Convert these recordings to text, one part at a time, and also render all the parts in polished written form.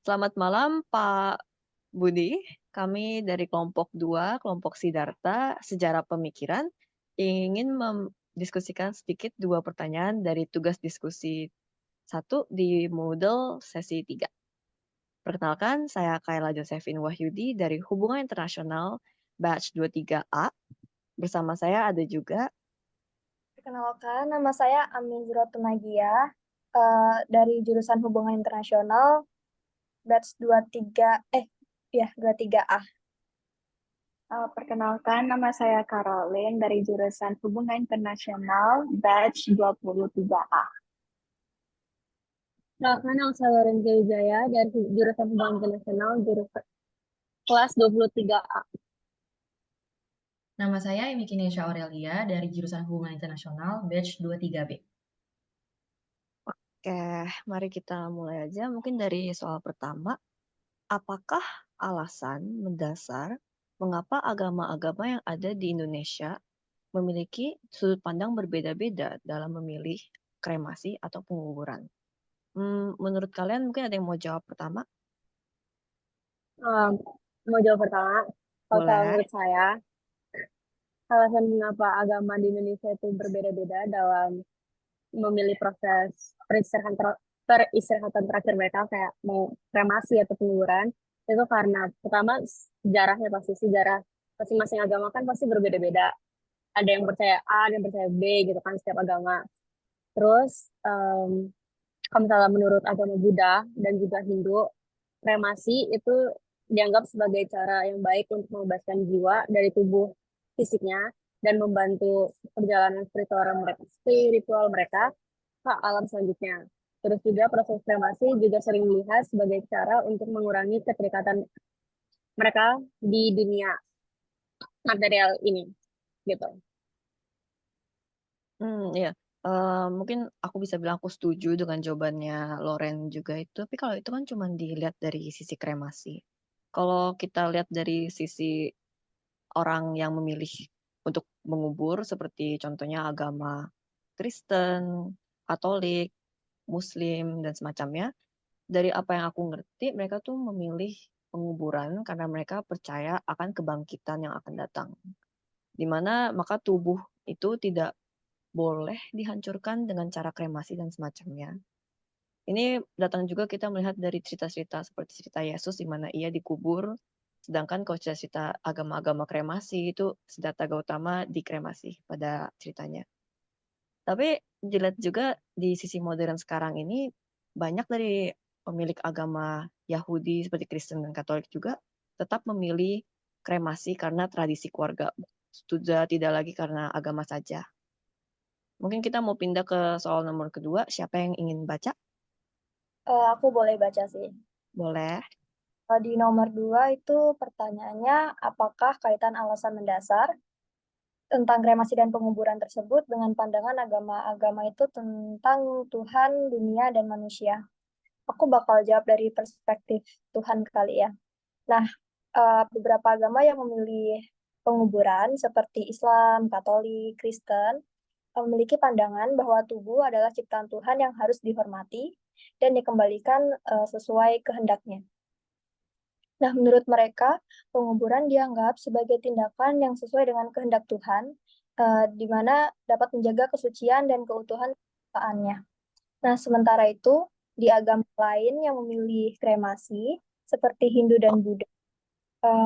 Selamat malam Pak Budi. Kami dari kelompok 2, kelompok Sidarta, Sejarah Pemikiran, ingin mendiskusikan sedikit 2 pertanyaan dari tugas diskusi 1 di Moodle sesi 3. Perkenalkan, saya Kayla Josephine Wahyudi dari Hubungan Internasional Batch 23A. Bersama saya ada juga Perkenalkan, nama saya Amizro Tunagia, dari jurusan Hubungan Internasional, batch 23, ya 23A. Perkenalkan, nama saya Caroline dari jurusan Hubungan Internasional, batch 23A. Perkenalkan, nama saya Lorenzo Wijaya dari jurusan Hubungan Internasional, jurusan kelas 23A. Nama saya Emikinesha Aurelia dari jurusan Hubungan Internasional, batch 23B. Oke, mari kita mulai aja. Mungkin dari soal pertama, apakah alasan mendasar mengapa agama-agama yang ada di Indonesia memiliki sudut pandang berbeda-beda dalam memilih kremasi atau penguburan? Menurut kalian mungkin ada yang mau jawab pertama? Mau jawab pertama, kalau Boleh. menurut saya, alasan mengapa agama di Indonesia itu berbeda-beda dalam memilih proses peristirahatan terakhir mereka, kayak mau kremasi atau penguburan, itu karena pertama sejarahnya, pasti sejarah masing-masing agama kan pasti berbeda-beda. Ada yang percaya A, ada yang percaya B gitu kan, setiap agama. Terus kalau misalnya menurut agama Buddha dan juga Hindu, kremasi itu dianggap sebagai cara yang baik untuk membebaskan jiwa dari tubuh fisiknya dan membantu perjalanan spiritual mereka ke alam selanjutnya. Terus juga proses kremasi juga sering dilihat sebagai cara untuk mengurangi keterikatan mereka di dunia material ini, gitu. Iya. Mungkin aku bisa bilang aku setuju dengan jawabannya Loren juga itu, tapi kalau itu kan cuma dilihat dari sisi kremasi. Kalau kita lihat dari sisi orang yang memilih untuk mengubur seperti contohnya agama Kristen, Katolik, Muslim, dan semacamnya, dari apa yang aku ngerti mereka tuh memilih penguburan karena mereka percaya akan kebangkitan yang akan datang. Di mana maka tubuh itu tidak boleh dihancurkan dengan cara kremasi dan semacamnya. Ini datang juga kita melihat dari cerita-cerita seperti cerita Yesus di mana ia dikubur, sedangkan kalau cerita agama-agama kremasi itu Siddhartha Gautama dikremasi pada ceritanya. Tapi dilihat juga di sisi modern sekarang ini, banyak dari pemilik agama Yahudi seperti Kristen dan Katolik juga tetap memilih kremasi karena tradisi keluarga, sudah tidak lagi karena agama saja. Mungkin kita mau pindah ke soal nomor kedua, siapa yang ingin baca? Aku boleh baca sih. Boleh. Di nomor 2 itu pertanyaannya, apakah kaitan alasan mendasar tentang kremasi dan penguburan tersebut dengan pandangan agama-agama itu tentang Tuhan, dunia, dan manusia? Aku bakal jawab dari perspektif Tuhan kali ya. Nah, beberapa agama yang memilih penguburan seperti Islam, Katolik, Kristen memiliki pandangan bahwa tubuh adalah ciptaan Tuhan yang harus dihormati dan dikembalikan sesuai kehendaknya. Nah, menurut mereka, penguburan dianggap sebagai tindakan yang sesuai dengan kehendak Tuhan, di mana dapat menjaga kesucian dan keutuhan ciptaannya. Nah, sementara itu, di agama lain yang memilih kremasi, seperti Hindu dan Buddha,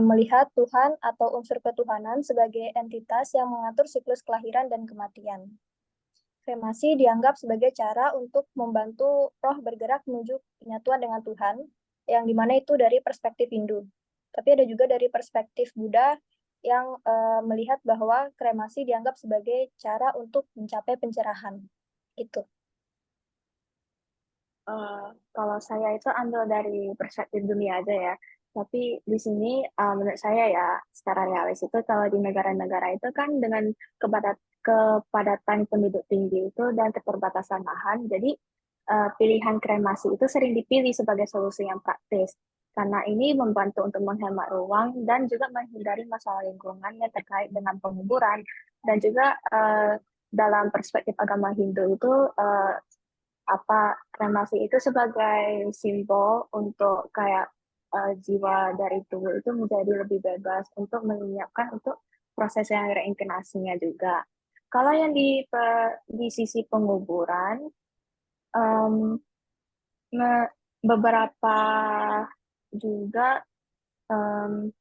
melihat Tuhan atau unsur ketuhanan sebagai entitas yang mengatur siklus kelahiran dan kematian. Kremasi dianggap sebagai cara untuk membantu roh bergerak menuju penyatuan dengan Tuhan, yang dimana itu dari perspektif Hindu. Tapi ada juga dari perspektif Buddha yang melihat bahwa kremasi dianggap sebagai cara untuk mencapai pencerahan. Itu. Kalau saya itu ambil dari perspektif dunia aja ya. Tapi di sini menurut saya ya secara realis itu kalau di negara-negara itu kan dengan kepadatan penduduk tinggi itu dan keterbatasan lahan, jadi pilihan kremasi itu sering dipilih sebagai solusi yang praktis. Karena ini membantu untuk menghemat ruang dan juga menghindari masalah lingkungan yang terkait dengan penguburan. Dan juga dalam perspektif agama Hindu itu kremasi itu sebagai simbol untuk kayak jiwa dari tubuh itu menjadi lebih bebas untuk menyiapkan untuk proses yang reinkarnasinya juga. Kalau yang di sisi penguburan, em, beberapa juga em,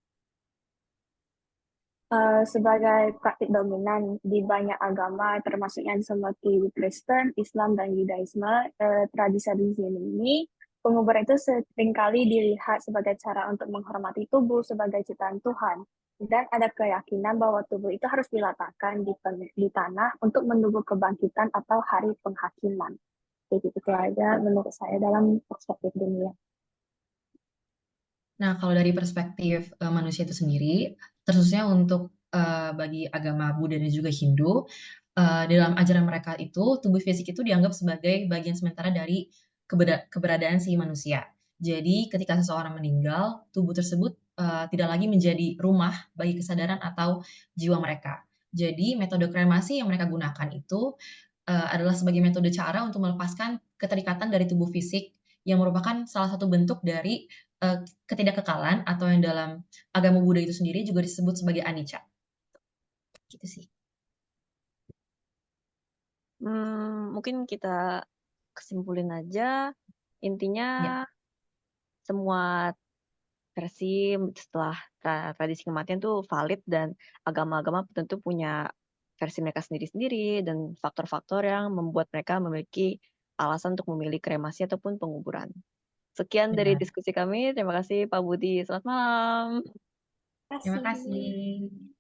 sebagai praktik dominan di banyak agama, termasuk yang seperti Kristen, Islam, dan Yudaisme, tradisi ini, penguburan itu seringkali dilihat sebagai cara untuk menghormati tubuh sebagai ciptaan Tuhan. Dan ada keyakinan bahwa tubuh itu harus diletakkan di tanah untuk menunggu kebangkitan atau hari penghakiman. Jadi itu aja menurut saya dalam perspektif dunia. Nah, kalau dari perspektif manusia itu sendiri, khususnya untuk bagi agama Buddha dan juga Hindu, dalam ajaran mereka itu tubuh fisik itu dianggap sebagai bagian sementara dari keberadaan si manusia. Jadi ketika seseorang meninggal, tubuh tersebut tidak lagi menjadi rumah bagi kesadaran atau jiwa mereka. Jadi metode kremasi yang mereka gunakan itu adalah sebagai metode cara untuk melepaskan keterikatan dari tubuh fisik yang merupakan salah satu bentuk dari ketidakkekalan atau yang dalam agama Buddha itu sendiri juga disebut sebagai anicca. Gitu sih. Mungkin kita kesimpulin aja, intinya Ya. semua versi setelah tradisi kematian tuh valid dan agama-agama tentu punya versi mereka sendiri-sendiri dan faktor-faktor yang membuat mereka memiliki alasan untuk memilih kremasi ataupun penguburan. Sekian dari Benar. diskusi kami. Terima kasih Pak Budi. Selamat malam. Terima kasih.